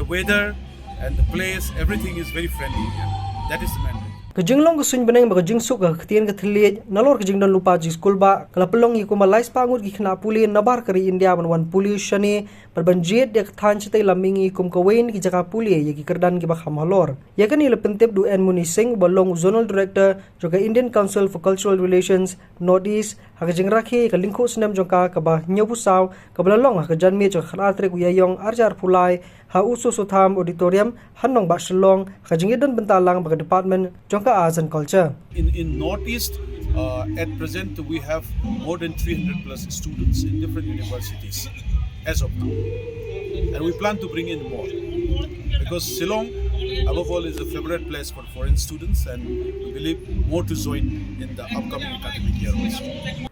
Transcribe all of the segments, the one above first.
weather and the place, everything is very friendly here. That is the main thing. Kajing long kusuin beneng ba kajing suk ka ketian ka thliej nalor kajing dan lupa ji school ba kala pelong i kuma lais pangut ki Khynnah Pule nabar kari India wan Pule shani perbanjit dek than chite lamingi kum kawain ki Jaka Pule ye ki kerdan ki ba kham halor ya kan ile pentep du en muni sing balong zonal director joka Indian Council for Cultural Relations Northeast ha kajing rakhi ka lingkho snam joka ka ba nyobu saw ka balong ha kajan me joka khara tre ku yayong arjar pulai ha usu sutham auditorium hanong ba shlong kajing dan bentalang ba department joka arts and culture. In Northeast, at present we have more than 300 plus students in different universities as of now, and we plan to bring in more because Shillong, above all, is a favorite place for foreign students, and we believe more to join in the upcoming academic year also.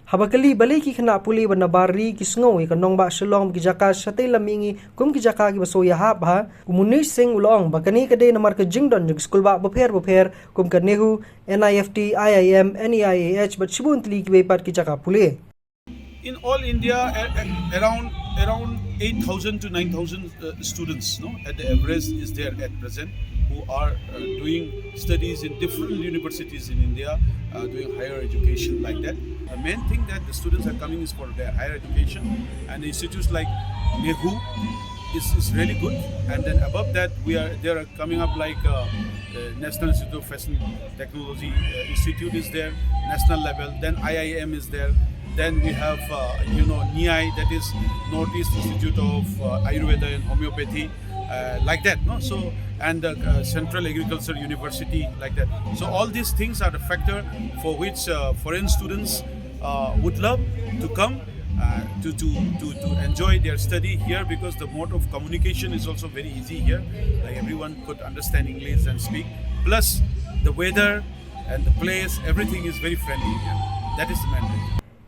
Habakali balai ki Khynnah Pule banabari ki sngo i kanong ba Shillong ki Jaka satay lamingi kum ki Jaka ki baso Ïahap ha kumunish sing ulong bakani Kadei namar ka jingdon jig school ba bapher kum ka nehu NIFT IIM NEIAH but shibun tli ki bepat ki Jaka Pule. In all India, around 8,000 to 9,000 students, at the average is there at present, who are doing studies in different universities in India, doing higher education like that. The main thing that the students are coming is for their higher education, and institutes like NEHU is really good. And then above that, there are coming up like National Institute of Fashion Technology Institute is there, national level. Then IIM is there. Then we have, NII, that is Northeast Institute of Ayurveda and Homeopathy, like that, no? So, and Central Agriculture University, like that. So all these things are the factor for which foreign students would love to come to enjoy their study here, because the mode of communication is also very easy here. Like everyone could understand English and speak. Plus, the weather and the place, everything is very friendly here. That is the main thing.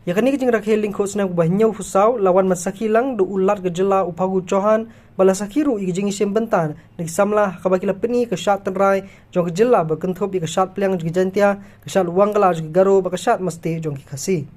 Yakani kajing rakhe lingkho snam ba nyau husaw lawan masaki lang do ulat gejela upagu Johan bala sakiru i kajing isim bentan nik samla kabakila peni ke shat tenrai jong gejela ba kenthop i ke shat plyang jgi jantia ke shat wangala jgi garo ba ke shat mesti jong ki khasi.